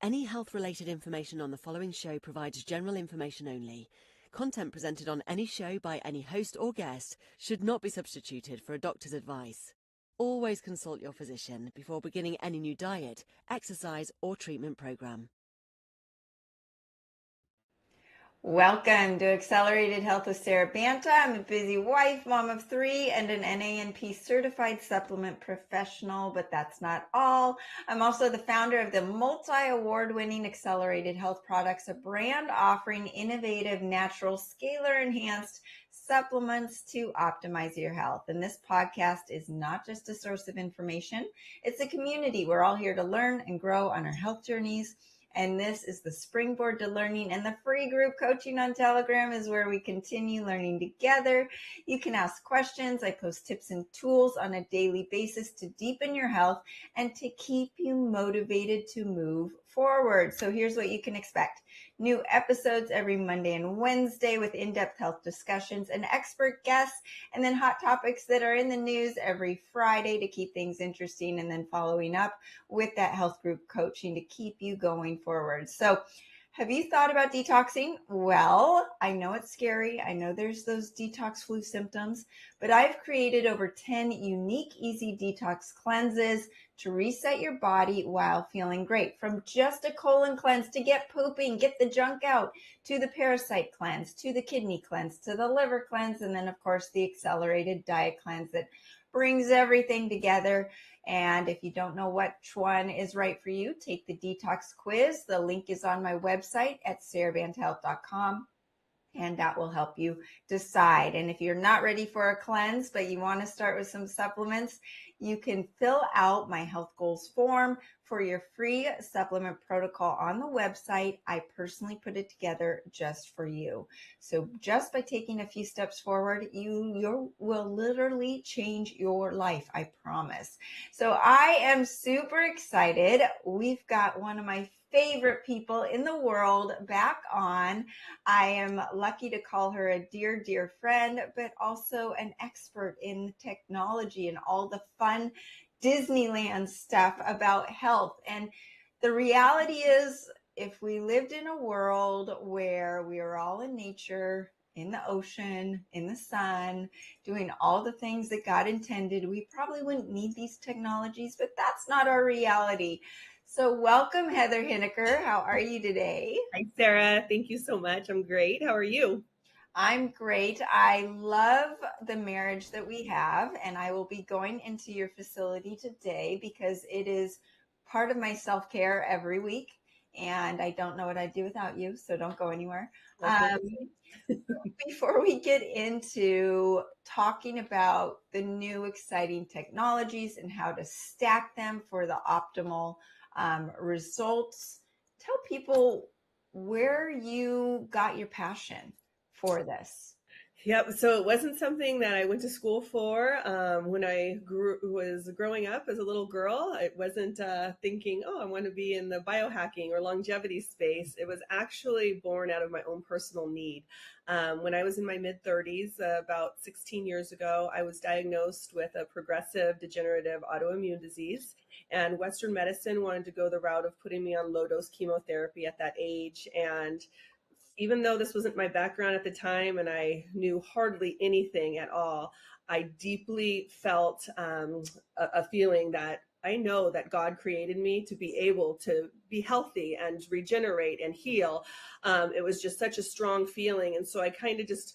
Any health-related information on the following show provides general information only. Content presented on any show by any host or guest should not be substituted for a doctor's advice. Always consult your physician before beginning any new diet, exercise, or treatment program. Welcome to Accelerated Health with Sara Banta. I'm a busy wife, mom of 3, and an NANP certified supplement professional, but that's not all. I'm also the founder of the multi-award-winning Accelerated Health Products, a brand offering innovative, natural, scalar-enhanced supplements to optimize your health. And this podcast is not just a source of information, it's a community. We're all here to learn and grow on our health journeys. And this is the springboard to learning, and the free group coaching on Telegram is where we continue learning together. You can ask questions. I post tips and tools on a daily basis to deepen your health and to keep you motivated to move forward. So here's what you can expect. New episodes every Monday and Wednesday with in-depth health discussions and expert guests, and then hot topics that are in the news every Friday to keep things interesting, and then following up with that health group coaching to keep you going forward. So have you thought about detoxing? Well, I know it's scary. I know there's those detox flu symptoms, but I've created over 10 unique, easy detox cleanses to reset your body while feeling great. From just a colon cleanse to get pooping, get the junk out, to the parasite cleanse, to the kidney cleanse, to the liver cleanse, and then of course the accelerated diet cleanse that brings everything together. And if you don't know which one is right for you, take the detox quiz. The link is on my website at SaraBantaHealth.com. And that will help you decide. And if you're not ready for a cleanse, but you want to start with some supplements, you can fill out my health goals form for your free supplement protocol on the website. I personally put it together just for you. So just by taking a few steps forward, you will literally change your life. I promise. So I am super excited. We've got one of my favorite people in the world back on. I am lucky to call her a dear, dear friend, but also an expert in technology and all the fun Disneyland stuff about health. And the reality is, if we lived in a world where we were all in nature, in the ocean, in the sun, doing all the things that God intended, we probably wouldn't need these technologies, but that's not our reality. So welcome, Heather Hiniker. How are you today? Hi, Sarah. Thank you so much. I'm great. How are you? I'm great. I love the marriage that we have, and I will be going into your facility today because it is part of my self-care every week, and I don't know what I'd do without you, so don't go anywhere. Before we get into talking about the new exciting technologies and how to stack them for the optimal results, tell people where you got your passion for this. Yep. So it wasn't something that I went to school for. When I was growing up as a little girl, it wasn't thinking, oh, I want to be in the biohacking or longevity space. It was actually born out of my own personal need. When I was in my mid-30s, about 16 years ago, I was diagnosed with a progressive degenerative autoimmune disease. And Western medicine wanted to go the route of putting me on low-dose chemotherapy at that age. And even though this wasn't my background at the time and I knew hardly anything at all, I deeply felt a feeling that I know that God created me to be able to be healthy and regenerate and heal. It was just such a strong feeling. And so I kind of just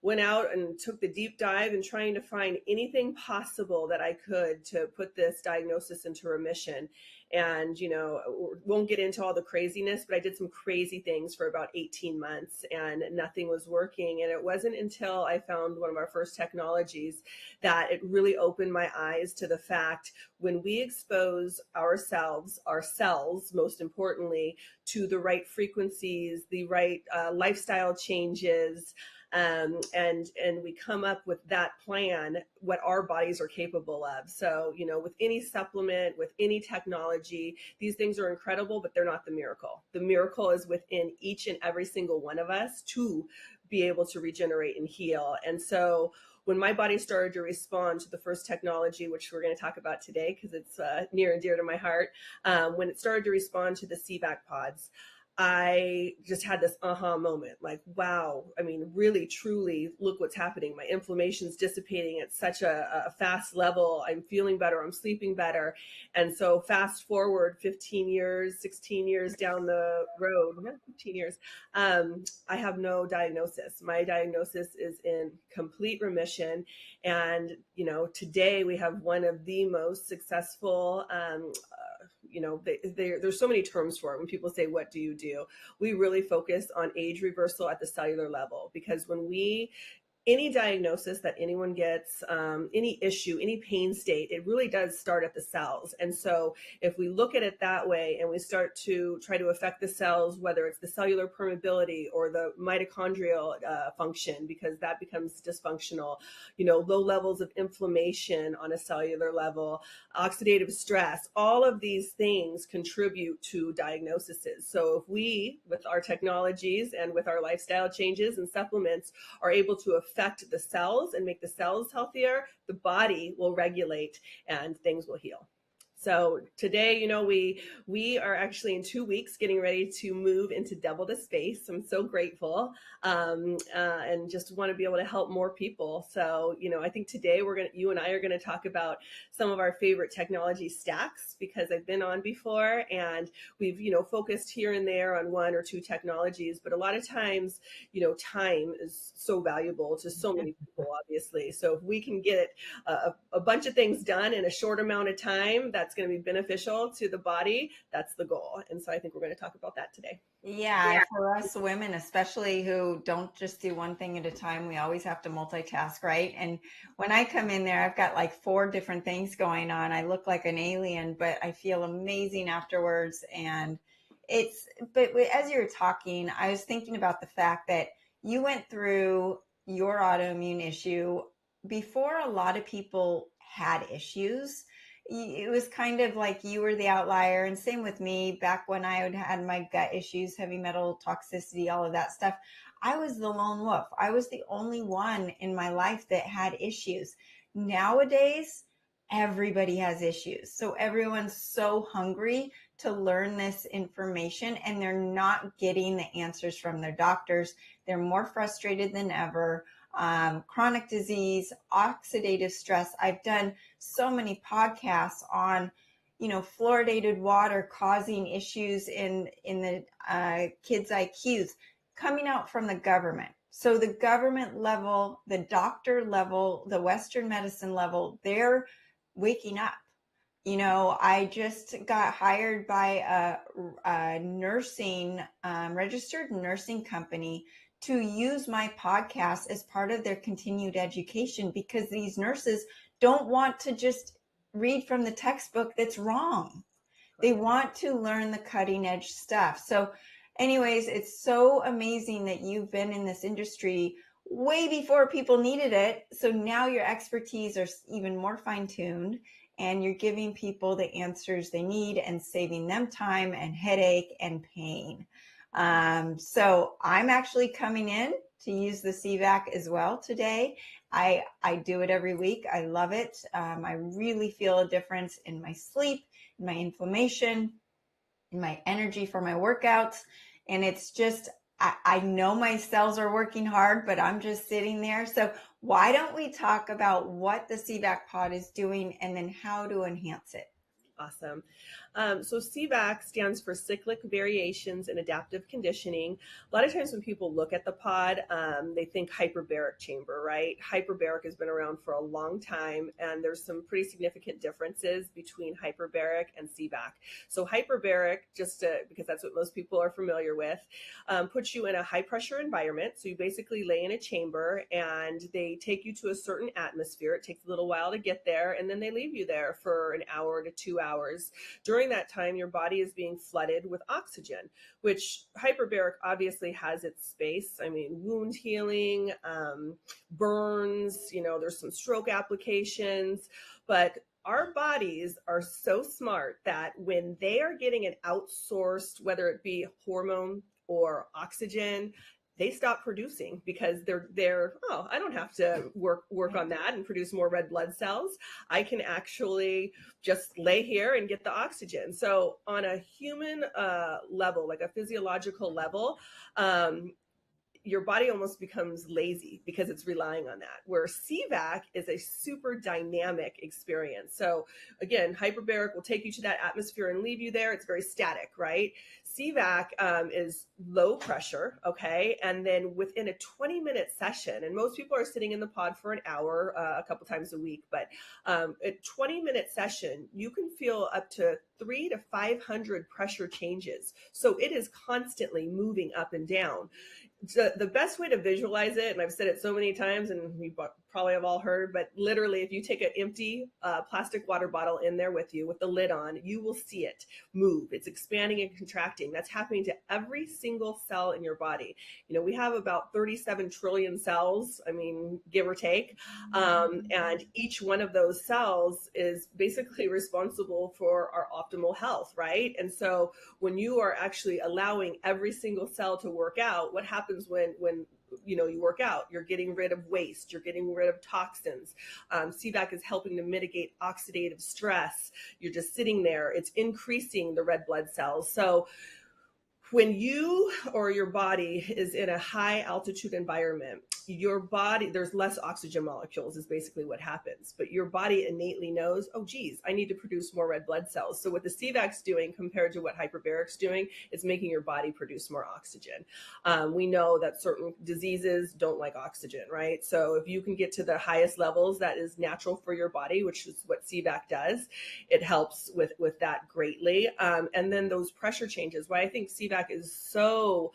went out and took the deep dive and trying to find anything possible that I could to put this diagnosis into remission. And, you know, won't get into all the craziness, but I did some crazy things for about 18 months and nothing was working. And it wasn't until I found one of our first technologies that it really opened my eyes to the fact when we expose ourselves, our cells, most importantly, to the right frequencies, the right lifestyle changes, and we come up with that plan, what our bodies are capable of. So, you know, with any supplement, with any technology, these things are incredible, but they're not the miracle. The miracle is within each and every single one of us to be able to regenerate and heal. And so when my body started to respond to the first technology, which we're going to talk about today because it's near and dear to my heart, when it started to respond to the CVAC pods, I just had this aha moment, like, wow, I mean, really, truly, look what's happening. My inflammation's dissipating at such a fast level. I'm feeling better. I'm sleeping better. And so fast forward 15 years, 16 years down the road, 15 years, I have no diagnosis. My diagnosis is in complete remission. And, you know, today we have one of the most successful there's so many terms for it. When people say, what do you do? We really focus on age reversal at the cellular level, because when any diagnosis that anyone gets, any issue, any pain state, it really does start at the cells. And so if we look at it that way and we start to try to affect the cells, whether it's the cellular permeability or the mitochondrial function, because that becomes dysfunctional, low levels of inflammation on a cellular level, oxidative stress, all of these things contribute to diagnoses. So if we, with our technologies and with our lifestyle changes and supplements, are able to affect the cells and make the cells healthier, the body will regulate and things will heal. So today, we are actually in 2 weeks getting ready to move into double the space. I'm so grateful, and just want to be able to help more people. So, I think today you and I are going to talk about some of our favorite technology stacks, because I've been on before and we've, focused here and there on one or two technologies, but a lot of times, time is so valuable to so many people, obviously. So if we can get a bunch of things done in a short amount of time, that's going to be beneficial to the body. That's the goal. And so I think we're going to talk about that today. Yeah, for us women, especially who don't just do one thing at a time, we always have to multitask, right? And when I come in there, I've got like 4 different things going on. I look like an alien, but I feel amazing afterwards. And but as you were talking, I was thinking about the fact that you went through your autoimmune issue before a lot of people had issues. It was kind of like you were the outlier, and same with me back when I had my gut issues, heavy metal toxicity, all of that stuff. I was the lone wolf. I was the only one in my life that had issues. Nowadays, everybody has issues. So everyone's so hungry to learn this information, and they're not getting the answers from their doctors. They're more frustrated than ever. Chronic disease, oxidative stress. I've done so many podcasts on, fluoridated water causing issues in the kids' IQs coming out from the government. So the government level, the doctor level, the Western medicine level, they're waking up. I just got hired by a nursing, registered nursing company to use my podcast as part of their continued education, because these nurses don't want to just read from the textbook that's wrong. They want to learn the cutting edge stuff. So anyways, it's so amazing that you've been in this industry way before people needed it. So now your expertise are even more fine-tuned, and you're giving people the answers they need and saving them time and headache and pain. So I'm actually coming in to use the CVAC as well today. I do it every week. I love it. I really feel a difference in my sleep, in my inflammation, in my energy for my workouts. And it's just, I know my cells are working hard, but I'm just sitting there. So why don't we talk about what the CVAC pod is doing and then how to enhance it? Awesome. So CVAC stands for Cyclic Variations in Adaptive Conditioning. A lot of times when people look at the pod, they think hyperbaric chamber, right? Hyperbaric has been around for a long time, and there's some pretty significant differences between hyperbaric and CVAC. So hyperbaric, because that's what most people are familiar with, puts you in a high pressure environment. So you basically lay in a chamber and they take you to a certain atmosphere. It takes a little while to get there, and then they leave you there for an hour to 2 hours. During that time, your body is being flooded with oxygen, which hyperbaric obviously has its space. I mean, wound healing, burns, there's some stroke applications, but our bodies are so smart that when they are getting an outsourced, whether it be hormone or oxygen, they stop producing because they're oh, I don't have to work on that and produce more red blood cells. I can actually just lay here and get the oxygen. So on a human level, like a physiological level, your body almost becomes lazy because it's relying on that. Where CVAC is a super dynamic experience. So again, hyperbaric will take you to that atmosphere and leave you there. It's very static, right? CVAC is low pressure, okay? And then within a 20-minute session, and most people are sitting in the pod for an hour, a couple times a week, but a 20-minute session, you can feel up to 300 to 500 pressure changes. So it is constantly moving up and down. The best way to visualize it, and I've said it so many times, and we probably have all heard, but literally, if you take an empty plastic water bottle in there with you with the lid on, you will see it move. It's expanding and contracting. That's happening to every single cell in your body. You know, we have about 37 trillion cells, I mean, give or take. And each one of those cells is basically responsible for our optimal health, right? And so when you are actually allowing every single cell to work out, what happens when you work out? You're getting rid of waste, you're getting rid of toxins. CVAC is helping to mitigate oxidative stress. You're just sitting there, it's increasing the red blood cells. So when you or your body is in a high altitude environment, your body, there's less oxygen molecules is basically what happens, but your body innately knows, oh geez, I need to produce more red blood cells. So what the CVAC's doing compared to what hyperbaric's doing is making your body produce more oxygen. We know that certain diseases don't like oxygen, right? So if you can get to the highest levels that is natural for your body, which is what CVAC does, it helps with that greatly. And then those pressure changes, why I think CVAC is so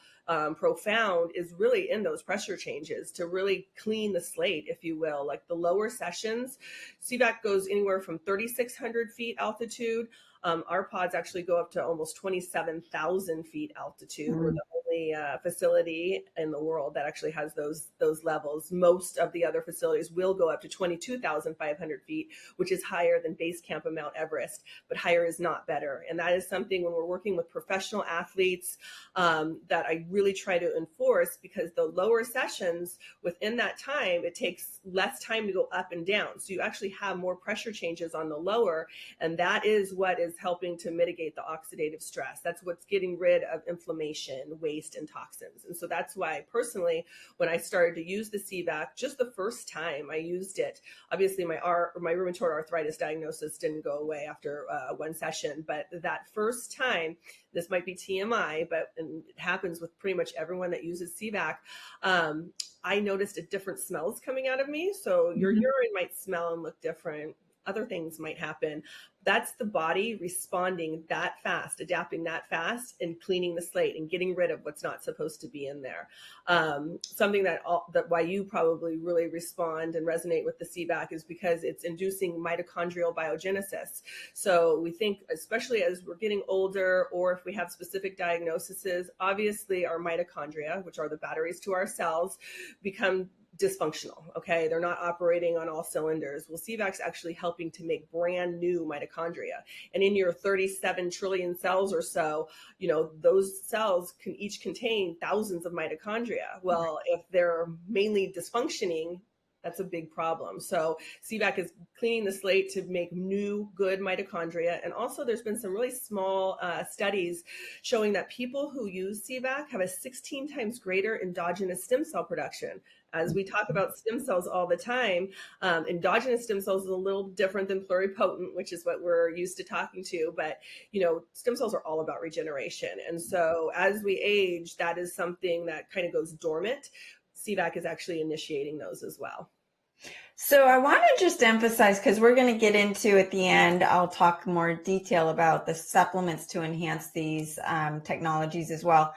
profound is really in those pressure changes to really clean the slate, if you will. Like the lower sessions, CVAC goes anywhere from 3,600 feet altitude. Our pods actually go up to almost 27,000 feet altitude. We're the only facility in the world that actually has those levels. Most of the other facilities will go up to 22,500 feet, which is higher than base camp of Mount Everest, but higher is not better. And that is something when we're working with professional athletes that I really try to enforce, because the lower sessions within that time, it takes less time to go up and down. So you actually have more pressure changes on the lower, and that is what is helping to mitigate the oxidative stress. That's what's getting rid of inflammation, waste, and toxins. And so that's why personally, when I started to use the CVAC, just the first time I used it, obviously my rheumatoid arthritis diagnosis didn't go away after one session, but that first time, this might be TMI, but it happens with pretty much everyone that uses CVAC. I noticed a different smells coming out of me. So your urine might smell and look different. Other things might happen. That's the body responding that fast, adapting that fast, and cleaning the slate and getting rid of what's not supposed to be in there. Something that why you probably really respond and resonate with the CVAC is because it's inducing mitochondrial biogenesis. So we think, especially as we're getting older, or if we have specific diagnoses, obviously our mitochondria, which are the batteries to our cells, become dysfunctional. Okay. They're not operating on all cylinders. Well, CVAC's actually helping to make brand new mitochondria. And in your 37 trillion cells or so, those cells can each contain thousands of mitochondria. Well, if they're mainly dysfunctioning, that's a big problem. So CVAC is cleaning the slate to make new, good mitochondria. And also there's been some really small studies showing that people who use CVAC have a 16 times greater endogenous stem cell production. As we talk about stem cells all the time, endogenous stem cells is a little different than pluripotent, which is what we're used to talking to. But, stem cells are all about regeneration. And so as we age, that is something that kind of goes dormant. CVAC is actually initiating those as well. So I want to just emphasize, because we're going to get into at the end, I'll talk more detail about the supplements to enhance these technologies as well.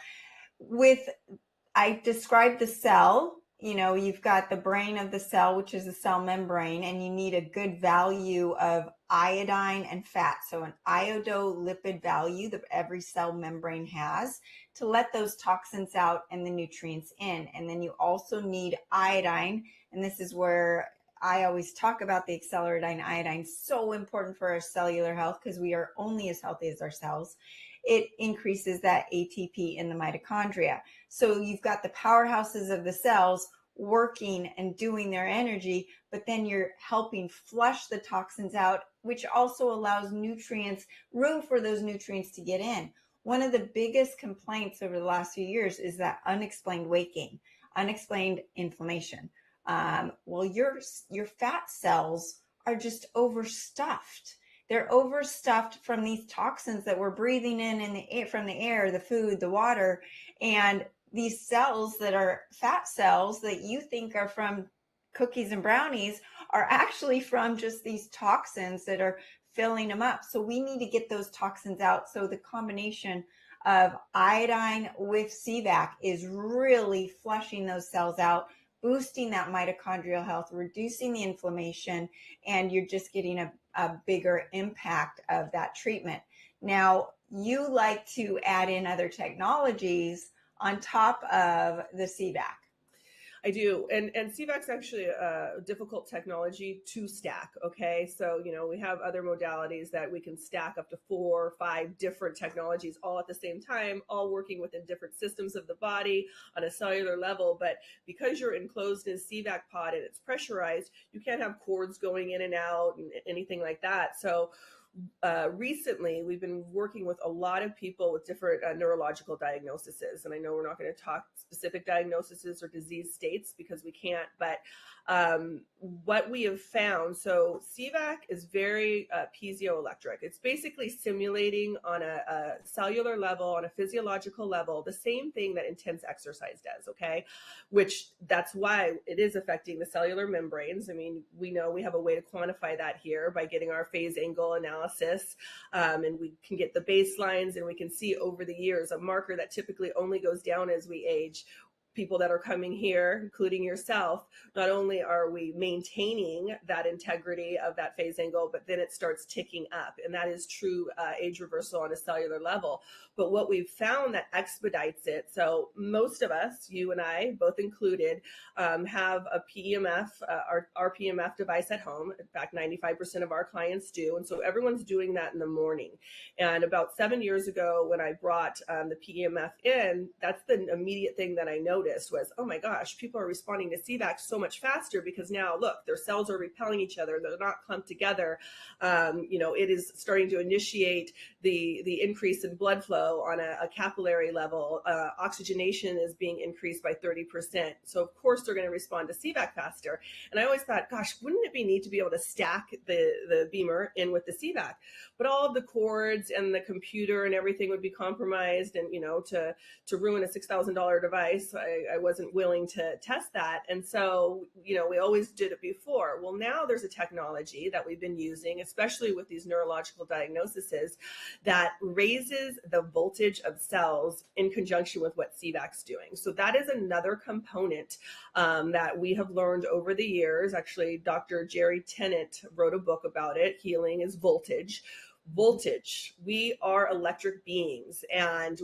I described the cell. You've got the brain of the cell, which is the cell membrane, and you need a good value of iodine and fat. So an iodolipid value that every cell membrane has to let those toxins out and the nutrients in. And then you also need iodine. And this is where I always talk about the acceleradine iodine, so important for our cellular health, because we are only as healthy as our cells. it increases that ATP in the mitochondria. So you've got the powerhouses of the cells working and doing their energy, but then you're helping flush the toxins out, which also allows room for those nutrients to get in. One of the biggest complaints over the last few years is that unexplained weight gain, unexplained inflammation. Well, your fat cells are just overstuffed. They're overstuffed from these toxins that we're breathing in from the air, the food, the water, and these cells that are fat cells that you think are from cookies and brownies are actually from just these toxins that are filling them up. So we need to get those toxins out. So the combination of iodine with CVAC is really flushing those cells out, boosting that mitochondrial health, reducing the inflammation, and you're just getting a bigger impact of that treatment. Now, you like to add in other technologies on top of the CVAC. I do. And CVAC's actually a difficult technology to stack. Okay. So, we have other modalities that we can stack up to 4 or 5 different technologies all at the same time, all working within different systems of the body on a cellular level. But because you're enclosed in a CVAC pod and it's pressurized, you can't have cords going in and out and anything like that. So recently, we've been working with a lot of people with different neurological diagnoses. And I know we're not going to talk specific diagnoses or disease states because we can't, but what we have found, so CVAC is very piezoelectric. It's basically simulating on a cellular level, on a physiological level, the same thing that intense exercise does, okay? Which that's why it is affecting the cellular membranes. I mean, we know we have a way to quantify that here by getting our phase angle analysis, and we can get the baselines, and we can see over the years a marker that typically only goes down as we age. People that are coming here, including yourself, not only are we maintaining that integrity of that phase angle, but then it starts ticking up. And that is true age reversal on a cellular level. But what we've found that expedites it, so most of us, you and I, both included, have a PEMF, our PEMF device at home. In fact, 95% of our clients do. And so everyone's doing that in the morning. And about 7 years ago, when I brought the PEMF in, that's the immediate thing that I noticed was, oh my gosh, people are responding to CVAC so much faster because now look, their cells are repelling each other. They're not clumped together. It is starting to initiate the increase in blood flow on a capillary level. Oxygenation is being increased by 30%. So of course they're going to respond to CVAC faster. And I always thought, gosh, wouldn't it be neat to be able to stack the beamer in with the CVAC? But all of the cords and the computer and everything would be compromised. And, to ruin a $6,000 device, I wasn't willing to test that. And so, we always did it before. Well, now there's a technology that we've been using, especially with these neurological diagnoses, that raises the voltage of cells in conjunction with what CVAC's doing. So that is another component that we have learned over the years. Actually, Dr. Jerry Tennant wrote a book about it, Healing is Voltage. We are electric beings, and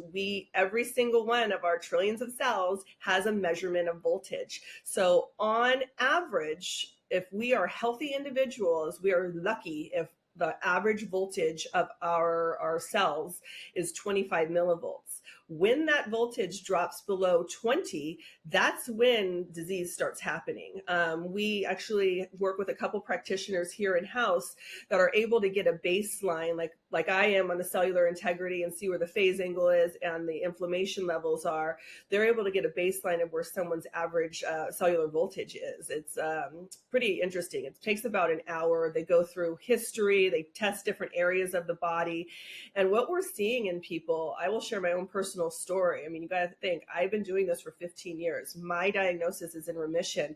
every single one of our trillions of cells has a measurement of voltage. So on average, if we are healthy individuals, we are lucky if the average voltage of our cells is 25 millivolts. When that voltage drops below 20, that's when disease starts happening. We actually work with a couple practitioners here in house that are able to get a baseline, like I am on the cellular integrity, and see where the phase angle is and the inflammation levels are. They're able to get a baseline of where someone's average cellular voltage is. It's pretty interesting. It takes about an hour. They go through history, they test different areas of the body. And what we're seeing in people, I will share my own personal story. I mean, you got to think, I've been doing this for 15 years. My diagnosis is in remission.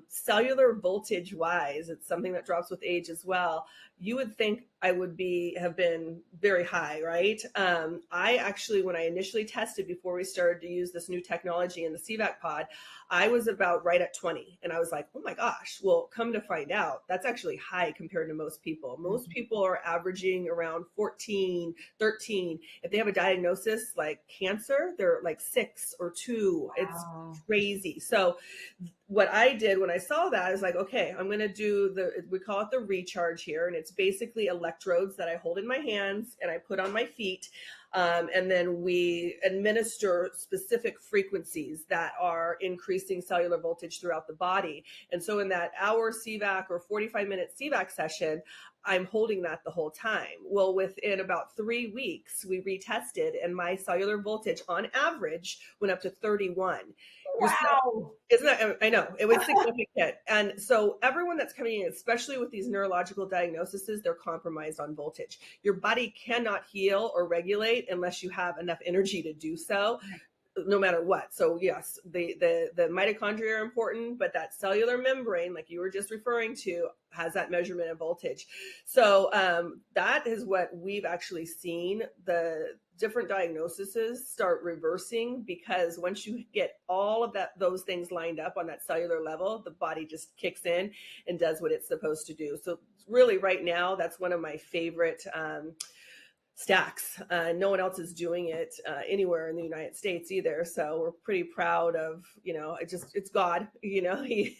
Cellular voltage wise, it's something that drops with age as well. You would think I would have been very high, right? I actually, when I initially tested before we started to use this new technology in the CVAC pod, I was about right at 20. And I was like, oh my gosh, well, come to find out, that's actually high compared to most people. Most people are averaging around 14, 13. If they have a diagnosis like cancer, they're like 6 or 2. Wow. It's crazy. So what I did when I saw that is like, okay, I'm going to do we call it the recharge here. And it's basically electrodes that I hold in my hands and I put on my feet. And then we administer specific frequencies that are increasing cellular voltage throughout the body. And so in that hour CVAC or 45-minute CVAC session, I'm holding that the whole time. Well, within about 3 weeks, we retested and my cellular voltage on average went up to 31. Wow. Isn't that, I know, it was significant. And so everyone that's coming in, especially with these neurological diagnoses, they're compromised on voltage. Your body cannot heal or regulate unless you have enough energy to do so, no matter what. So yes, the mitochondria are important, but that cellular membrane, like you were just referring to, has that measurement of voltage. So that is what we've actually seen. The different diagnoses start reversing, because once you get all of those things lined up on that cellular level, the body just kicks in and does what it's supposed to do. So really right now, that's one of my favorite stacks. No one else is doing it anywhere in the United States either. So we're pretty proud of, it's God, he,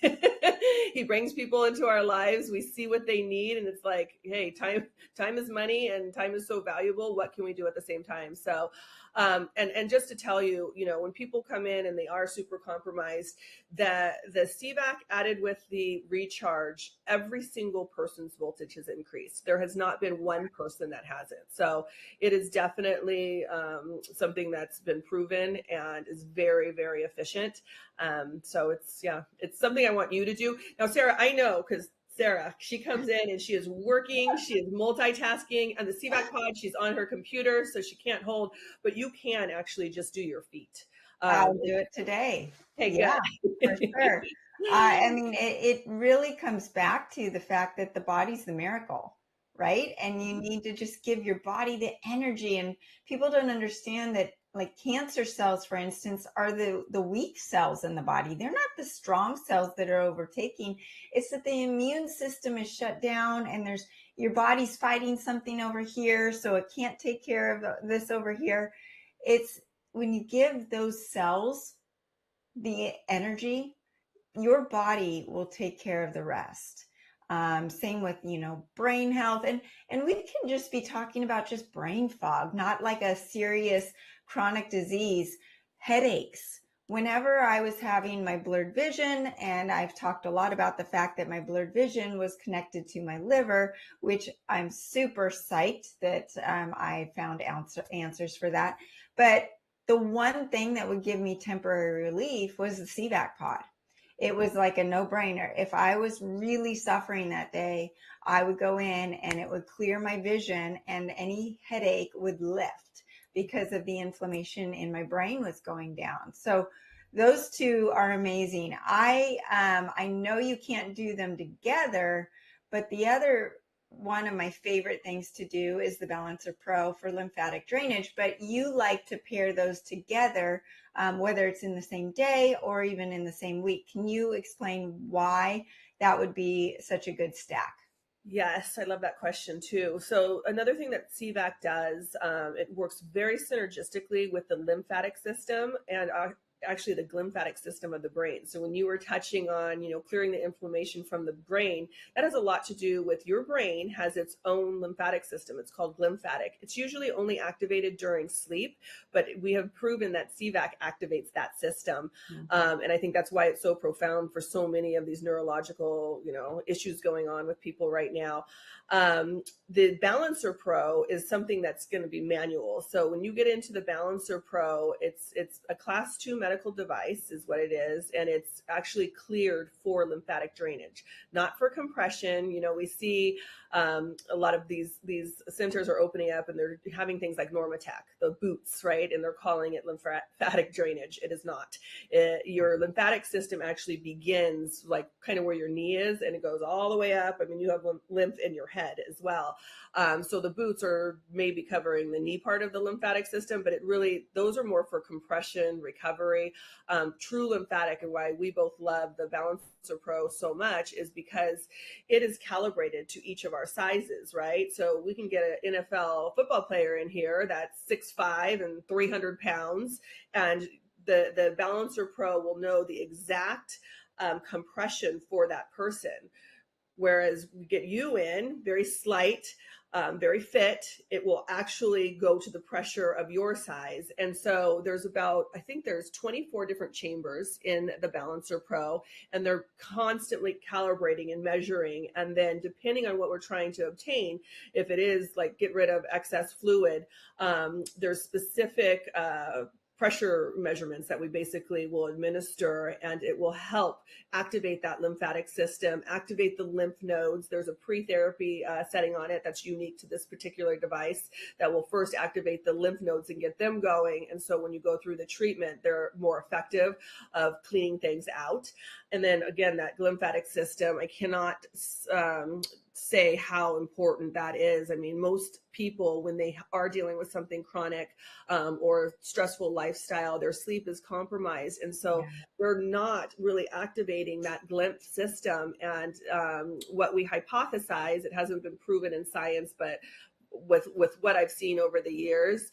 he brings people into our lives. We see what they need. And it's like, hey, time is money and time is so valuable. What can we do at the same time? So, and just to tell you, when people come in and they are super compromised, the CVAC added with the recharge, every single person's voltage has increased. There has not been one person that hasn't. So it is definitely something that's been proven and is very, very efficient. So it's something I want you to do. Now, Sarah, I know, because Sara, she comes in and she is working, she is multitasking, and the CVAC pod, she's on her computer, so she can't hold, but you can actually just do your feet. I'll do it today. Hey, yeah, good. for sure. I mean, it really comes back to the fact that the body's the miracle, right? And you need to just give your body the energy. And people don't understand that, like cancer cells, for instance, are the weak cells in the body. They're not the strong cells that are overtaking. It's that the immune system is shut down and your body's fighting something over here, so it can't take care of this over here. It's when you give those cells the energy, your body will take care of the rest. Same with, brain health. And we can just be talking about just brain fog, not like a serious chronic disease, headaches. Whenever I was having my blurred vision, and I've talked a lot about the fact that my blurred vision was connected to my liver, which I'm super psyched that I found answers for that. But the one thing that would give me temporary relief was the CVAC pod. It was like a no-brainer. If I was really suffering that day, I would go in and it would clear my vision and any headache would lift because of the inflammation in my brain was going down. So those two are amazing. I know you can't do them together, but the other one of my favorite things to do is the Balancer Pro for lymphatic drainage, but you like to pair those together, whether it's in the same day or even in the same week. Can you explain why that would be such a good stack? Yes, I love that question too. So another thing that CVAC does, it works very synergistically with the lymphatic system and actually the glymphatic system of the brain. So when you were touching on, clearing the inflammation from the brain, that has a lot to do with your brain has its own lymphatic system. It's called lymphatic. It's usually only activated during sleep, but we have proven that CVAC activates that system. Mm-hmm. And I think that's why it's so profound for so many of these neurological, issues going on with people right now. The Balancer Pro is something that's going to be manual. So when you get into the Balancer Pro, it's a class 2 medical device is what it is. And it's actually cleared for lymphatic drainage, not for compression. We see a lot of these centers are opening up and they're having things like Normatec, the boots, right? And they're calling it lymphatic drainage. It is not. Your lymphatic system actually begins like kind of where your knee is and it goes all the way up. I mean, you have lymph in your head as well. So the boots are maybe covering the knee part of the lymphatic system, but those are more for compression, recovery. True lymphatic, and why we both love the Balancer Pro so much is because it is calibrated to each of our sizes, right? So we can get an NFL football player in here that's 6'5" and 300 pounds, and the Balancer Pro will know the exact compression for that person. Whereas we get you in very slight, very fit, it will actually go to the pressure of your size. And so I think there's 24 different chambers in the Balancer Pro, and they're constantly calibrating and measuring. And then depending on what we're trying to obtain, if it is like get rid of excess fluid, there's specific pressure measurements that we basically will administer, and it will help activate that lymphatic system, activate the lymph nodes. There's a pre-therapy setting on it that's unique to this particular device that will first activate the lymph nodes and get them going. And so when you go through the treatment, they're more effective of cleaning things out. And then again, that lymphatic system, I cannot say how important that is. I mean, most people, when they are dealing with something chronic or stressful lifestyle, their sleep is compromised. And so they're not really activating that lymph system. And what we hypothesize, it hasn't been proven in science, but with what I've seen over the years,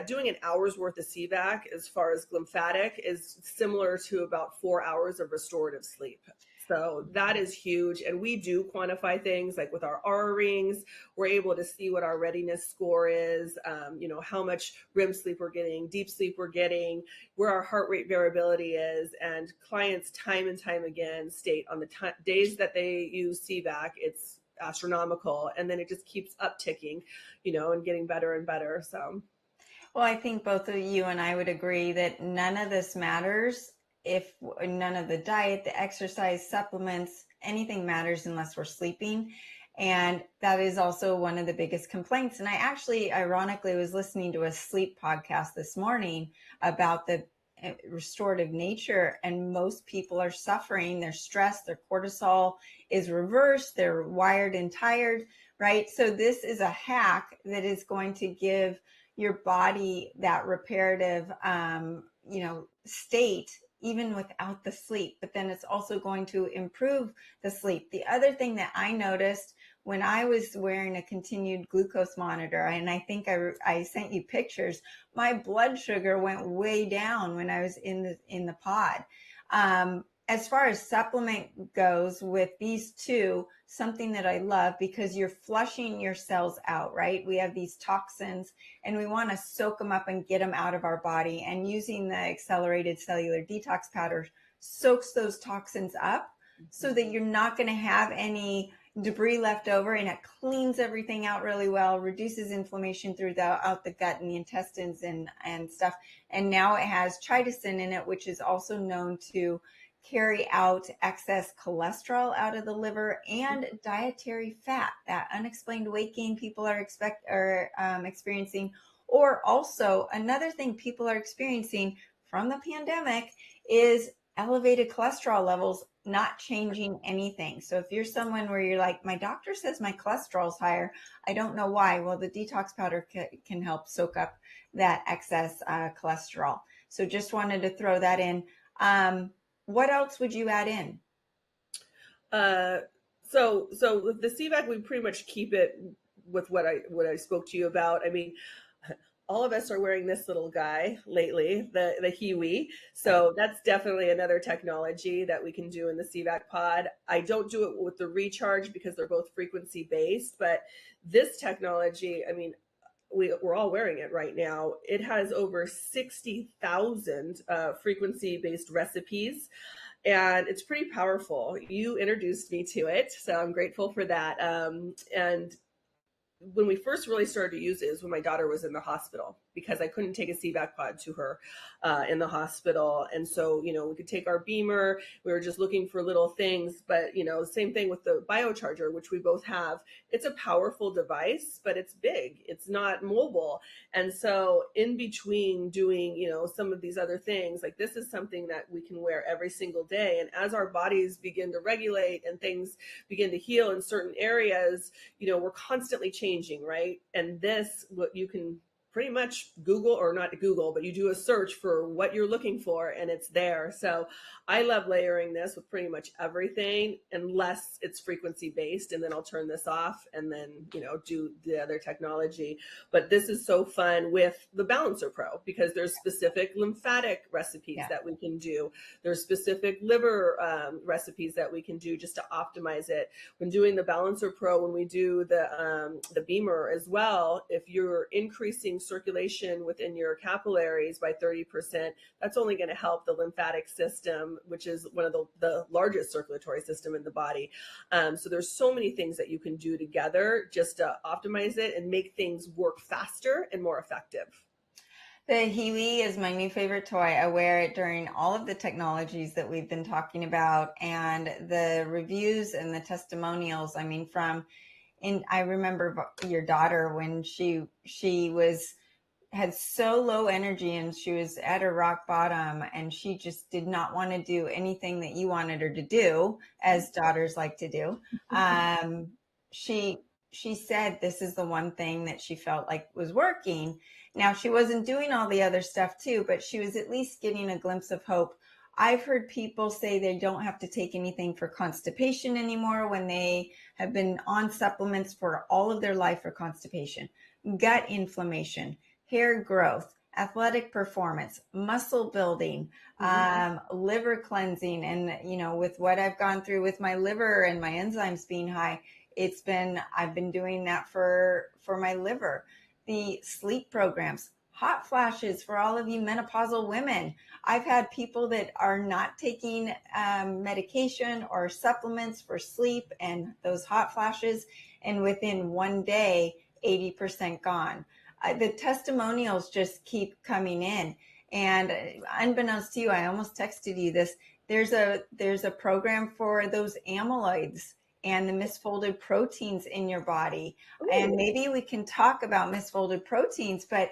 doing an hour's worth of CVAC as far as lymphatic is similar to about 4 hours of restorative sleep. So that is huge. And we do quantify things like with our Aura rings, we're able to see what our readiness score is, how much REM sleep we're getting, deep sleep we're getting, where our heart rate variability is. And clients time and time again state on the days that they use CVAC, it's astronomical. And then it just keeps upticking, and getting better and better. So. Well, I think both of you and I would agree that none of this matters if none of the diet, the exercise, supplements, anything matters unless we're sleeping. And that is also one of the biggest complaints. And I actually, ironically, was listening to a sleep podcast this morning about the restorative nature, and most people are suffering. They're stressed, their cortisol is reversed, they're wired and tired, right? So this is a hack that is going to give your body that reparative, state even without the sleep, but then it's also going to improve the sleep. The other thing that I noticed when I was wearing a continued glucose monitor, and I think I sent you pictures, my blood sugar went way down when I was in the pod. As far as supplement goes with these two, something that I love, because you're flushing your cells out, right? We have these toxins and we want to soak them up and get them out of our body. And using the accelerated cellular detox powder soaks those toxins up so that you're not going to have any debris left over, and it cleans everything out really well, reduces inflammation throughout the gut and the intestines and stuff. And now it has chitosan in it, which is also known to carry out excess cholesterol out of the liver and dietary fat, that unexplained weight gain people are experiencing. Or also another thing people are experiencing from the pandemic is elevated cholesterol levels not changing anything. So if you're someone where you're like, my doctor says my cholesterol is higher, I don't know why. Well, the detox powder can help soak up that excess cholesterol. So just wanted to throw that in. What else would you add in? So with the CVAC, we pretty much keep it with what I spoke to you about. I mean, all of us are wearing this little guy lately, the Hiwi. So that's definitely another technology that we can do in the CVAC pod. I don't do it with the recharge because they're both frequency based, but this technology, I mean, we're all wearing it right now. It has over 60,000 frequency-based recipes, and it's pretty powerful. You introduced me to it, so I'm grateful for that. And when we first really started to use it is when my daughter was in the hospital, because I couldn't take a CVAC pod to her in the hospital. And so, we could take our beamer. We were just looking for little things, but, same thing with the biocharger, which we both have. It's a powerful device, but it's big. It's not mobile. And so in between doing, some of these other things, like this is something that we can wear every single day. And as our bodies begin to regulate and things begin to heal in certain areas, we're constantly changing, right? And this, what you can pretty much Google, or not Google, but you do a search for what you're looking for and it's there. So I love layering this with pretty much everything, unless it's frequency based. And then I'll turn this off and then, do the other technology. But this is so fun with the Balancer Pro, because there's specific lymphatic recipes that we can do. There's specific liver recipes that we can do just to optimize it. When doing the Balancer Pro, when we do the Beamer as well, if you're increasing circulation within your capillaries by 30%, that's only going to help the lymphatic system, which is one of the largest circulatory system in the body. So there's so many things that you can do together just to optimize it and make things work faster and more effective. The Hiwi is my new favorite toy. I wear it during all of the technologies that we've been talking about, and the reviews and the testimonials. I mean, I remember your daughter when she had so low energy and she was at her rock bottom, and she just did not want to do anything that you wanted her to do, as daughters like to do. She said this is the one thing that she felt like was working. Now, she wasn't doing all the other stuff too, but she was at least getting a glimpse of hope. I've heard people say they don't have to take anything for constipation anymore when they have been on supplements for all of their life for constipation, gut inflammation, hair growth, athletic performance, muscle building, liver cleansing. And, with what I've gone through with my liver and my enzymes being high, I've been doing that for my liver. The sleep programs, hot flashes for all of you menopausal women. I've had people that are not taking medication or supplements for sleep and those hot flashes, and within one day, 80% gone. The testimonials just keep coming in. And unbeknownst to you, I almost texted you this. There's a program for those amyloids and the misfolded proteins in your body. Ooh. And maybe we can talk about misfolded proteins, but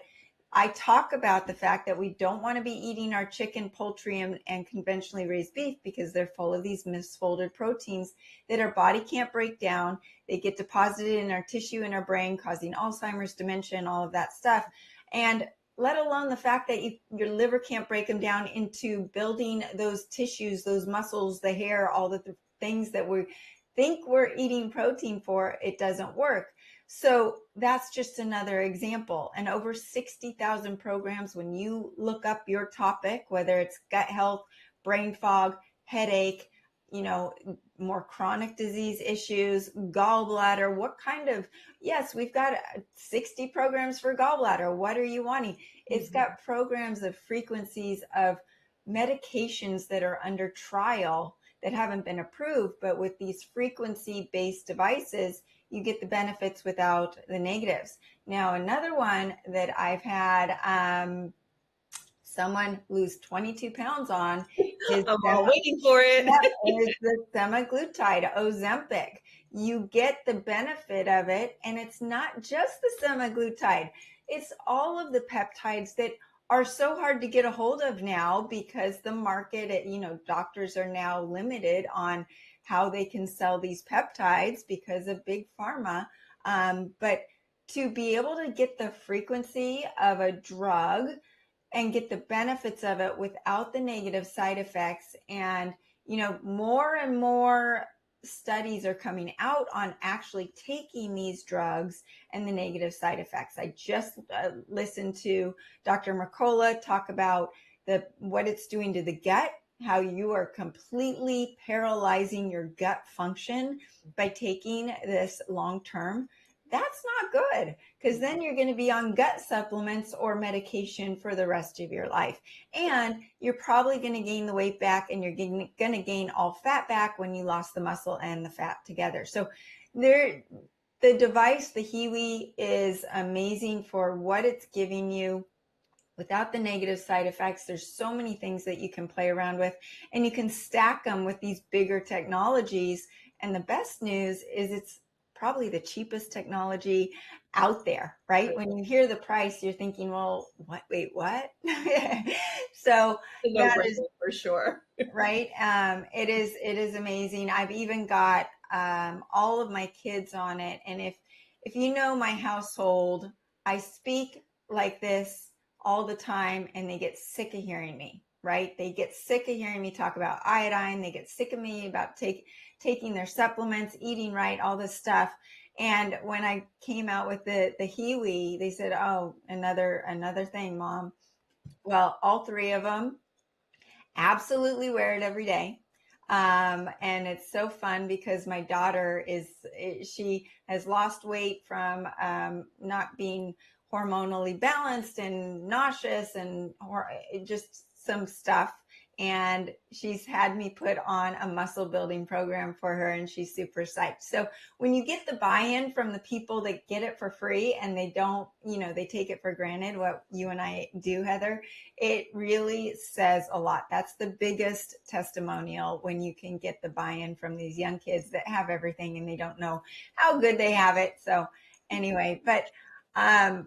I talk about the fact that we don't want to be eating our chicken, poultry, and conventionally raised beef, because they're full of these misfolded proteins that our body can't break down. They get deposited in our tissue in our brain, causing Alzheimer's, dementia, and all of that stuff. And let alone the fact that your liver can't break them down into building those tissues, those muscles, the hair, all the things that we think we're eating protein for, it doesn't work. So that's just another example. And over 60,000 programs, when you look up your topic, whether it's gut health, brain fog, headache, more chronic disease issues, gallbladder, yes, we've got 60 programs for gallbladder. What are you wanting? It's got programs of frequencies of medications that are under trial that haven't been approved, but with these frequency-based devices, you get the benefits without the negatives. Now, another one that I've had someone lose 22 pounds on is I'm waiting for it. is the semaglutide, Ozempic. You get the benefit of it, and it's not just the semaglutide. It's all of the peptides that are so hard to get a hold of now, because the market, doctors are now limited on how they can sell these peptides because of big pharma. But to be able to get the frequency of a drug and get the benefits of it without the negative side effects, and, more and more studies are coming out on actually taking these drugs and the negative side effects. I just listened to Dr. Mercola talk about what it's doing to the gut, how you are completely paralyzing your gut function by taking this long term. That's not good, because then you're going to be on gut supplements or medication for the rest of your life. And you're probably going to gain the weight back, and you're going to gain all fat back when you lost the muscle and the fat together. So the device, the Hiwi, is amazing for what it's giving you without the negative side effects. There's so many things that you can play around with, and you can stack them with these bigger technologies. And the best news is it's probably the cheapest technology out there, right? When you hear the price, you're thinking, well, wait, what? So that is for sure. Right. It is amazing. I've even got all of my kids on it. And if you know my household, I speak like this all the time, and they get sick of hearing me, right? They get sick of hearing me talk about iodine. They get sick of me about taking their supplements, eating right, all this stuff. And when I came out with the Hiwi, they said, "Oh, another thing, Mom." Well, all three of them absolutely wear it every day. And it's so fun because my daughter she has lost weight from not being hormonally balanced and nauseous and just some stuff. And she's had me put on a muscle building program for her, and she's super psyched. So when you get the buy-in from the people that get it for free and they don't, they take it for granted, what you and I do, Heather, it really says a lot. That's the biggest testimonial, when you can get the buy-in from these young kids that have everything and they don't know how good they have it. So anyway, but I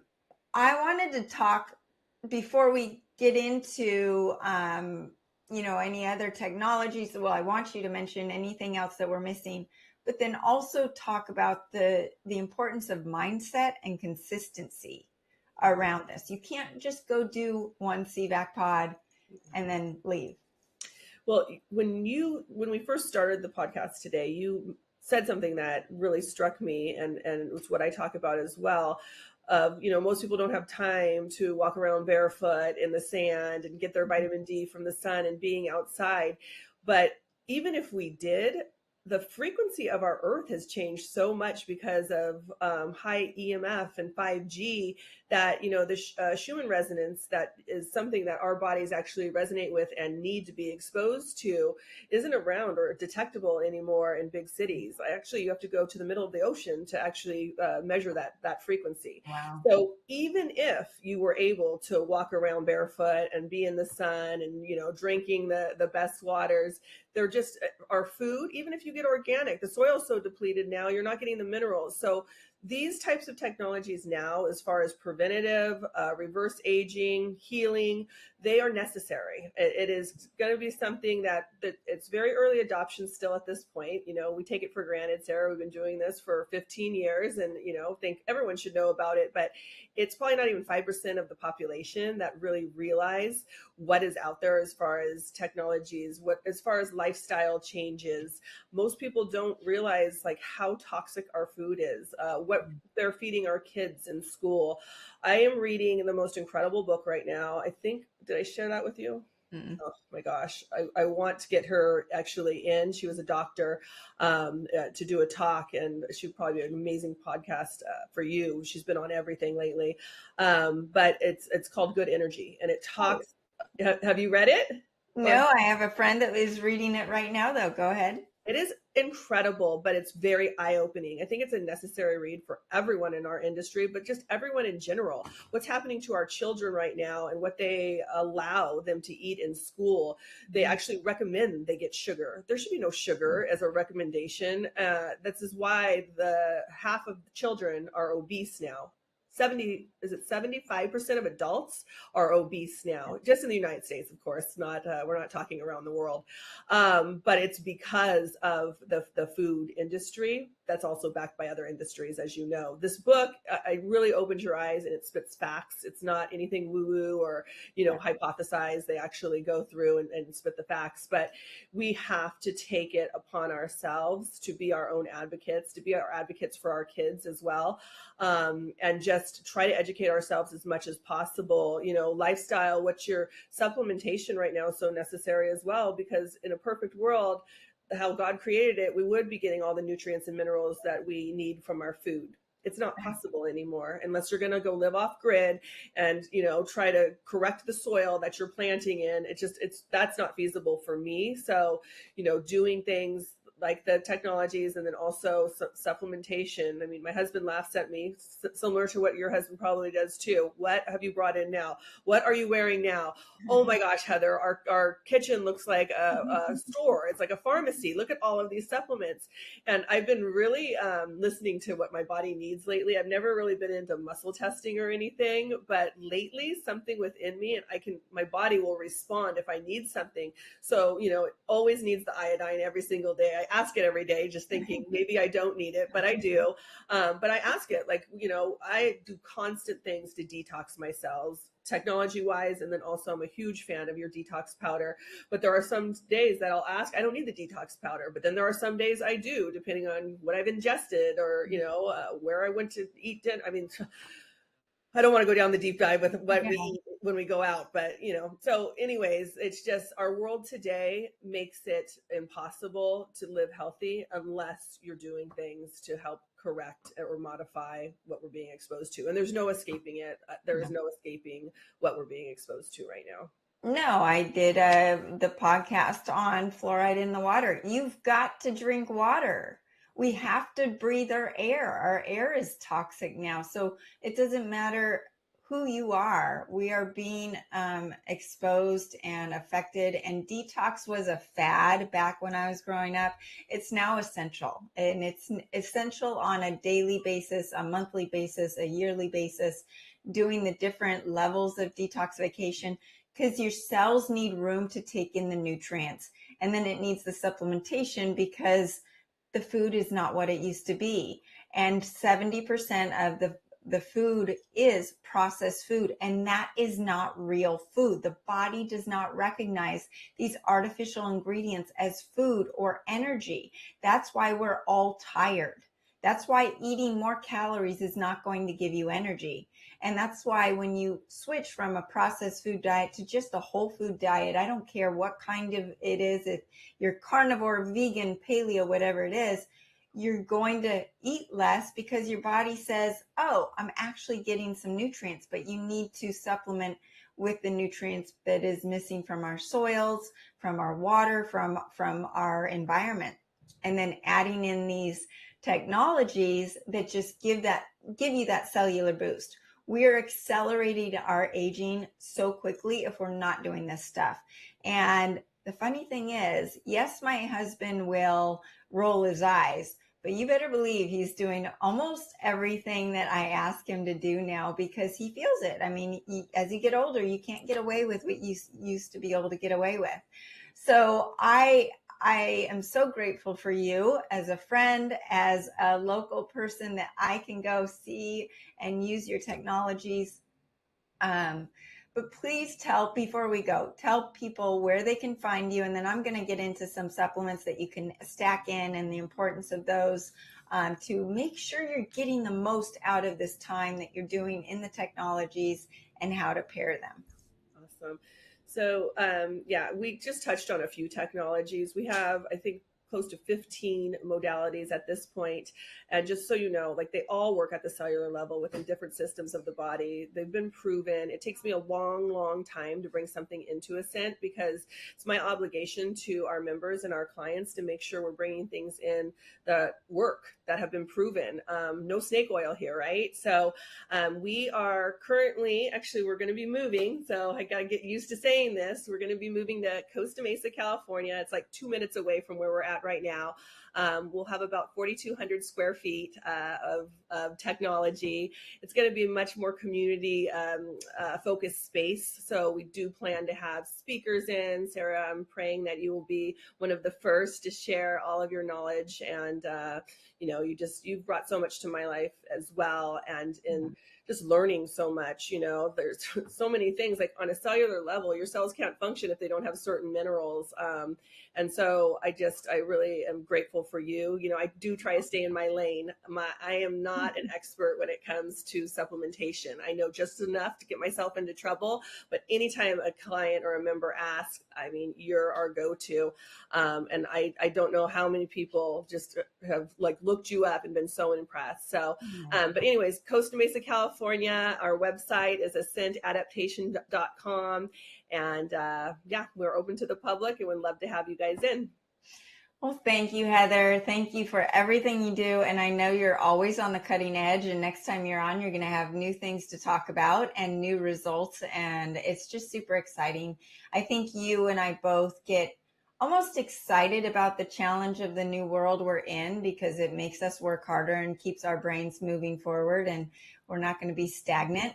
wanted to talk before we get into any other technologies. Well, I want you to mention anything else that we're missing, but then also talk about the importance of mindset and consistency around this. You can't just go do one CVAC pod and then leave. Well, when we first started the podcast today, you said something that really struck me, and it's what I talk about as well. Most people don't have time to walk around barefoot in the sand and get their vitamin D from the sun and being outside. But even if we did, the frequency of our earth has changed so much because of high EMF and 5G that, the Schumann resonance, that is something that our bodies actually resonate with and need to be exposed to, isn't around or detectable anymore in big cities. Actually, you have to go to the middle of the ocean to actually measure that frequency. Wow. So even if you were able to walk around barefoot and be in the sun and, drinking the best waters, they're just our food. Even if you get organic, the soil's so depleted now, you're not getting the minerals. So these types of technologies now, as far as preventative, reverse aging, healing, they are necessary. It is going to be something that it's very early adoption still at this point. We take it for granted, Sarah. We've been doing this for 15 years and, think everyone should know about it. But it's probably not even 5% of the population that really realize what is out there as far as technologies, as far as lifestyle changes. Most people don't realize like how toxic our food is, what they're feeding our kids in school. I am reading the most incredible book right now. Did I share that with you? Mm-mm. Oh my gosh. I want to get her actually in. She was a doctor to do a talk, and she would probably be an amazing podcast for you. She's been on everything lately. But it's called Good Energy, and it talks. Have you read it? No, I have a friend that is reading it right now, though. Go ahead. It is incredible, but it's very eye-opening. I think it's a necessary read for everyone in our industry, but just everyone in general. What's happening to our children right now and what they allow them to eat in school, they actually recommend they get sugar. There should be no sugar as a recommendation. This is why the half of the children are obese now. 75% of adults are obese now, just in the United States, of course, we're not talking around the world. But it's because of the food industry that's also backed by other industries, as you know. This book, I really opened your eyes, and it spits facts. It's not anything woo-woo or, hypothesize. They actually go through and spit the facts. But we have to take it upon ourselves to be our own advocates, to be our advocates for our kids as well, and just try to educate ourselves as much as possible. Lifestyle, what's your supplementation right now is so necessary as well, because in a perfect world, how God created it, we would be getting all the nutrients and minerals that we need from our food. It's not possible anymore unless you're going to go live off grid and, try to correct the soil that you're planting in. That's not feasible for me. So, doing things like the technologies and then also supplementation. I mean, my husband laughs at me, similar to what your husband probably does too. What have you brought in now? What are you wearing now? Oh my gosh, Heather, our kitchen looks like a store. It's like a pharmacy. Look at all of these supplements. And I've been really listening to what my body needs lately. I've never really been into muscle testing or anything, but lately something within me, and my body will respond if I need something. So, it always needs the iodine every single day. ask it every day, just thinking maybe I don't need it, but I do. But I ask it, like, I do constant things to detox my cells, technology wise. And then also I'm a huge fan of your detox powder. But there are some days that I'll ask, I don't need the detox powder. But then there are some days I do, depending on what I've ingested or, where I went to eat dinner. I mean, I don't want to go down the deep dive with what we eat when we go out, but so anyways, it's just our world today makes it impossible to live healthy unless you're doing things to help correct or modify what we're being exposed to. And there's no escaping it. There is no escaping what we're being exposed to right now. No, I did the podcast on fluoride in the water. You've got to drink water. We have to breathe our air. Our air is toxic now. So it doesn't matter who you are. We are being exposed and affected. And detox was a fad back when I was growing up. It's now essential. And it's essential on a daily basis, a monthly basis, a yearly basis, doing the different levels of detoxification, because your cells need room to take in the nutrients. And then it needs the supplementation because the food is not what it used to be. And 70% of the food is processed food, and that is not real food. The body does not recognize these artificial ingredients as food or energy. That's why we're all tired. That's why eating more calories is not going to give you energy. And that's why when you switch from a processed food diet to just a whole food diet, I don't care what kind of it is, if you're carnivore, vegan, paleo, whatever it is, you're going to eat less because your body says, oh, I'm actually getting some nutrients, but you need to supplement with the nutrients that is missing from our soils, from our water, from our environment. And then adding in these technologies that just give you that cellular boost. We're accelerating our aging so quickly if we're not doing this stuff. And the funny thing is, yes, my husband will roll his eyes, but you better believe he's doing almost everything that I ask him to do now because he feels it. I mean, as you get older, you can't get away with what you used to be able to get away with. So I am so grateful for you as a friend, as a local person that I can go see and use your technologies. But please before we go, tell people where they can find you. And then I'm going to get into some supplements that you can stack in and the importance of those to make sure you're getting the most out of this time that you're doing in the technologies and how to pair them. Awesome. So, we just touched on a few technologies. We have, I think, close to 15 modalities at this point. And just so you know, like they all work at the cellular level within different systems of the body. They've been proven. It takes me a long, long time to bring something into Ascent because it's my obligation to our members and our clients to make sure we're bringing things in that work, that have been proven. No snake oil here, right? So we are currently, actually, we're going to be moving. So I got to get used to saying this. We're going to be moving to Costa Mesa, California. It's like 2 minutes away from where we're at right now. We'll have about 4,200 square feet of technology. It's going to be a much more community focused space. So we do plan to have speakers in. Sarah, I'm praying that you will be one of the first to share all of your knowledge. And, you've brought so much to my life as well. And in just learning so much, there's so many things like on a cellular level, your cells can't function if they don't have certain minerals. And so I really am grateful for you. I do try to stay in my lane. I am not an expert when it comes to supplementation. I know just enough to get myself into trouble, but anytime a client or a member asks, I mean, you're our go-to. And I don't know how many people just have like looked you up and been so impressed. So, but anyways, Costa Mesa, California, our website is ascentadaptation.com. And we're open to the public and would love to have you guys in. Well, thank you, Heather. Thank you for everything you do. And I know you're always on the cutting edge. And next time you're on, you're going to have new things to talk about and new results. And it's just super exciting. I think you and I both get almost excited about the challenge of the new world we're in because it makes us work harder and keeps our brains moving forward. And we're not going to be stagnant.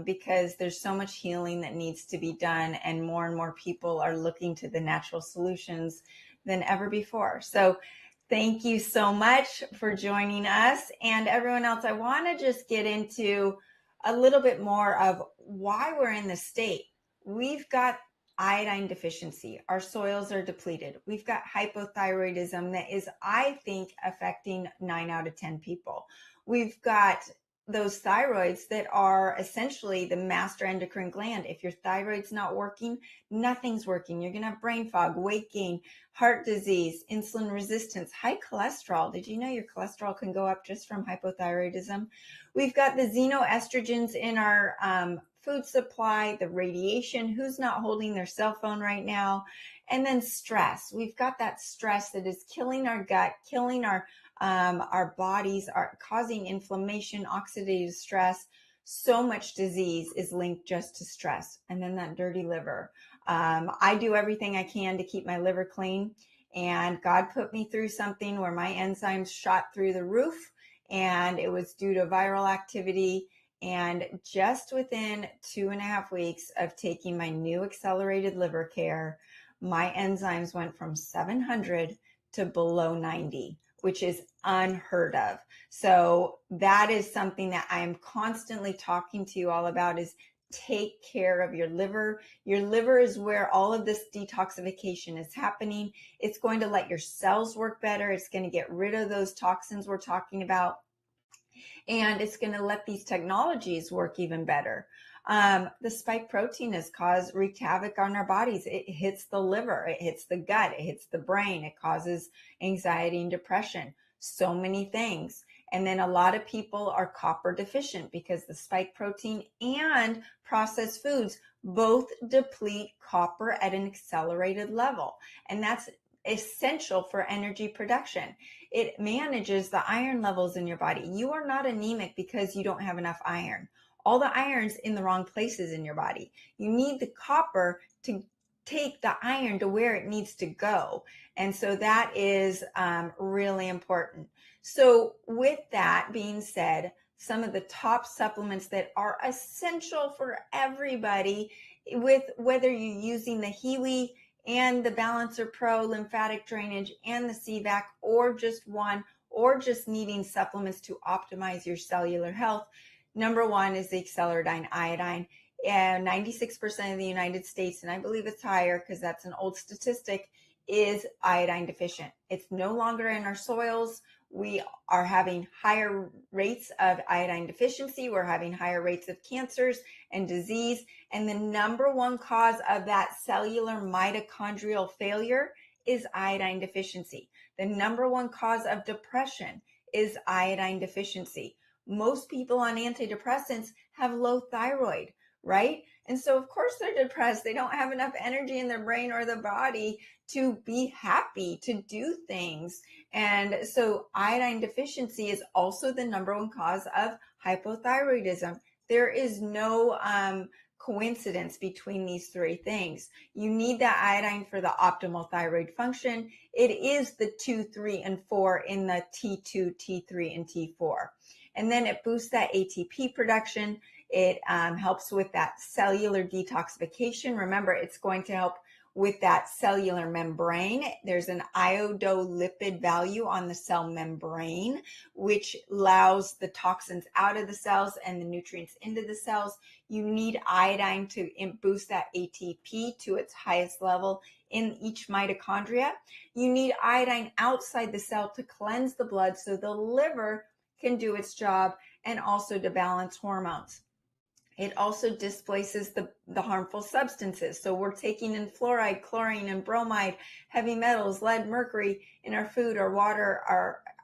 Because there's so much healing that needs to be done and more people are looking to the natural solutions than ever before. So thank you so much for joining us. And everyone else, I want to just get into a little bit more of why we're in this state. We've got iodine deficiency. Our soils are depleted. We've got hypothyroidism that is, I think, affecting 9 out of 10 people. We've got those thyroids that are essentially the master endocrine gland. If your thyroid's not working, nothing's working. You're going to have brain fog, weight gain, heart disease, insulin resistance, high cholesterol. Did you know your cholesterol can go up just from hypothyroidism? We've got the xenoestrogens in our food supply, the radiation, who's not holding their cell phone right now, and then stress. We've got that stress that is killing our gut, killing our bodies, are causing inflammation, oxidative stress. So much disease is linked just to stress. And then that dirty liver. I do everything I can to keep my liver clean. And God put me through something where my enzymes shot through the roof, and it was due to viral activity. And just within 2.5 weeks of taking my new accelerated liver care, my enzymes went from 700 to below 90, which is unheard of. So that is something that I am constantly talking to you all about, is take care of your liver. Your liver is where all of this detoxification is happening. It's going to let your cells work better. It's going to get rid of those toxins we're talking about. And it's going to let these technologies work even better. The spike protein has wreaked havoc on our bodies. It hits the liver, it hits the gut, it hits the brain, it causes anxiety and depression, so many things. And then a lot of people are copper deficient because the spike protein and processed foods both deplete copper at an accelerated level. And that's essential for energy production. It manages the iron levels in your body. You are not anemic because you don't have enough iron. All the iron's in the wrong places in your body. You need the copper to take the iron to where it needs to go. And so that is really important. So with that being said, some of the top supplements that are essential for everybody, with whether you're using the Hiwi and the Balancer Pro lymphatic drainage and the CVAC, or just one, or just needing supplements to optimize your cellular health. Number one is the Acceleride iodine. 96% of the United States, and I believe it's higher because that's an old statistic, is iodine deficient. It's no longer in our soils. We are having higher rates of iodine deficiency. We're having higher rates of cancers and disease. And the number one cause of that cellular mitochondrial failure is iodine deficiency. The number one cause of depression is iodine deficiency. Most people on antidepressants have low thyroid, right? And so of course they're depressed. They don't have enough energy in their brain or the body to be happy, to do things. And so iodine deficiency is also the number one cause of hypothyroidism. There is no coincidence between these three things. You need that iodine for the optimal thyroid function. It is the 2, 3, and 4 in the T2, T3, and T4. And then it boosts that ATP production. It helps with that cellular detoxification. Remember, it's going to help with that cellular membrane. There's an iodolipid value on the cell membrane, which allows the toxins out of the cells and the nutrients into the cells. You need iodine to boost that ATP to its highest level in each mitochondria. You need iodine outside the cell to cleanse the blood so the liver can do its job, and also to balance hormones. It also displaces the harmful substances. So we're taking in fluoride, chlorine, and bromide, heavy metals, lead, mercury in our food, our water,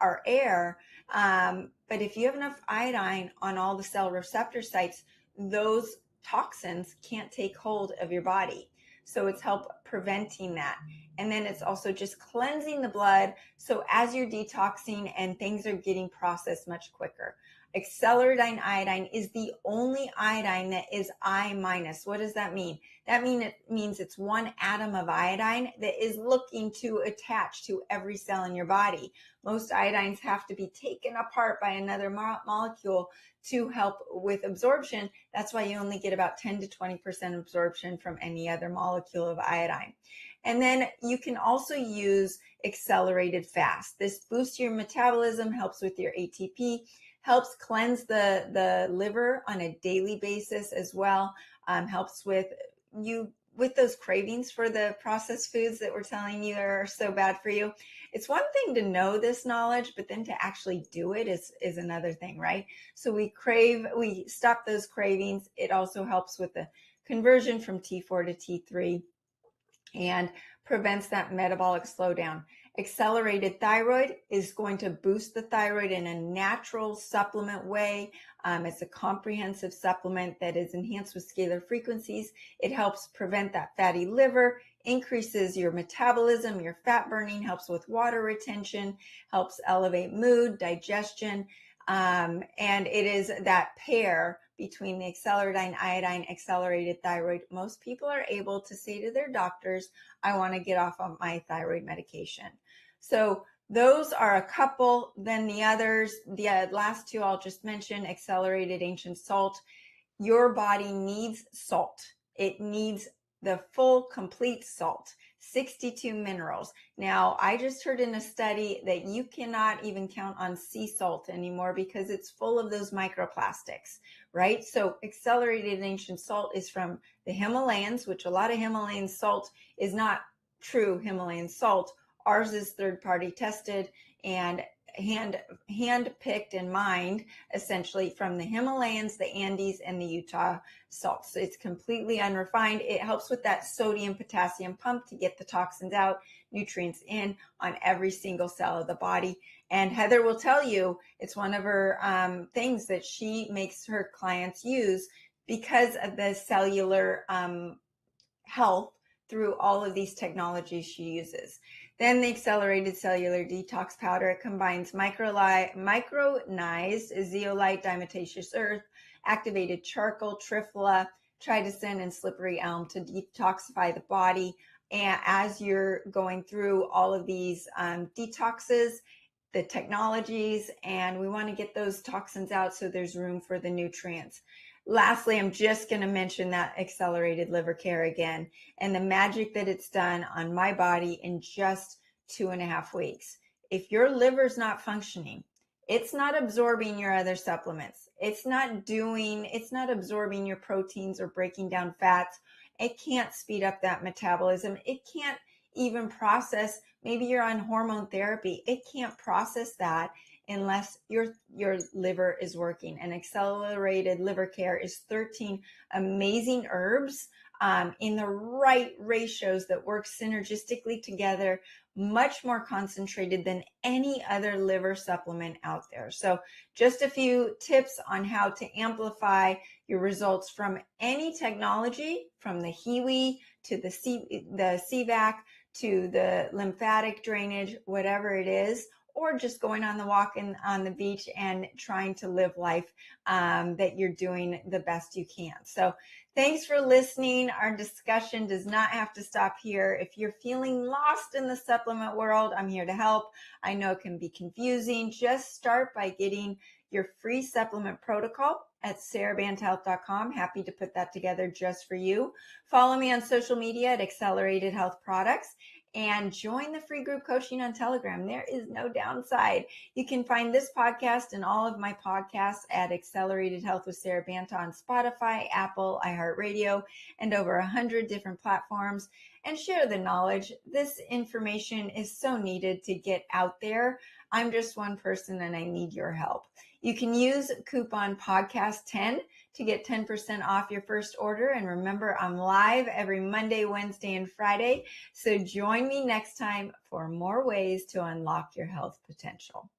our air. But if you have enough iodine on all the cell receptor sites, those toxins can't take hold of your body. So it's help preventing that. And then it's also just cleansing the blood. So as you're detoxing and things are getting processed much quicker. Acceleride iodine is the only iodine that is I minus. What does that mean? That means it's one atom of iodine that is looking to attach to every cell in your body. Most iodines have to be taken apart by another molecule to help with absorption. That's why you only get about 10 to 20% absorption from any other molecule of iodine. And then you can also use accelerated fast. This boosts your metabolism, helps with your ATP, helps cleanse the liver on a daily basis as well, helps with those cravings for the processed foods that we're telling you are so bad for you. It's one thing to know this knowledge, but then to actually do it is another thing, right? So we stop those cravings. It also helps with the conversion from T4 to T3 and prevents that metabolic slowdown. Accelerated thyroid is going to boost the thyroid in a natural supplement way. It's a comprehensive supplement that is enhanced with scalar frequencies. It helps prevent that fatty liver, increases your metabolism, your fat burning, helps with water retention, helps elevate mood, digestion, and it is that pair between the accelerated iodine, accelerated thyroid. Most people are able to say to their doctors, I want to get off of my thyroid medication. So those are a couple. Then the others, the last two I'll just mention, accelerated ancient salt. Your body needs salt. It needs the full, complete salt, 62 minerals. Now, I just heard in a study that you cannot even count on sea salt anymore because it's full of those microplastics, right? So accelerated ancient salt is from the Himalayas, which a lot of Himalayan salt is not true Himalayan salt. Ours is third-party tested and hand-picked and mined essentially from the Himalayas, the Andes, and the Utah salts. So it's completely unrefined. It helps with that sodium potassium pump to get the toxins out, nutrients in on every single cell of the body. And Heather will tell you it's one of her things that she makes her clients use because of the cellular health through all of these technologies she uses. Then the accelerated cellular detox powder, it combines micronized zeolite, diatomaceous earth, activated charcoal, triphala, tridecine, and slippery elm to detoxify the body. And as you're going through all of these detoxes, the technologies, and we want to get those toxins out so there's room for the nutrients. Lastly, I'm just going to mention that accelerated liver care again and the magic that it's done on my body in just 2.5 weeks. If your liver's not functioning, it's not absorbing your other supplements. It's not absorbing your proteins or breaking down fats. It can't speed up that metabolism. It can't even process, maybe you're on hormone therapy. It can't process that unless your liver is working. And accelerated liver care is 13 amazing herbs in the right ratios that work synergistically together, much more concentrated than any other liver supplement out there. So just a few tips on how to amplify your results from any technology, from the Hiwi to the CVAC to the lymphatic drainage, whatever it is, or just going on the walk on the beach and trying to live life that you're doing the best you can. So thanks for listening. Our discussion does not have to stop here. If you're feeling lost in the supplement world, I'm here to help. I know it can be confusing. Just start by getting your free supplement protocol at SaraBantaHealth.com. Happy to put that together just for you. Follow me on social media at Accelerated Health Products and join the free group coaching on Telegram. There is no downside. You can find this podcast and all of my podcasts at Accelerated Health with Sara Banta on Spotify, Apple, iHeartRadio, and over 100 different platforms. And share the knowledge. This information is so needed to get out there. I'm just one person and I need your help. You can use coupon podcast10 to get 10% off your first order. And remember, I'm live every Monday, Wednesday, and Friday. So join me next time for more ways to unlock your health potential.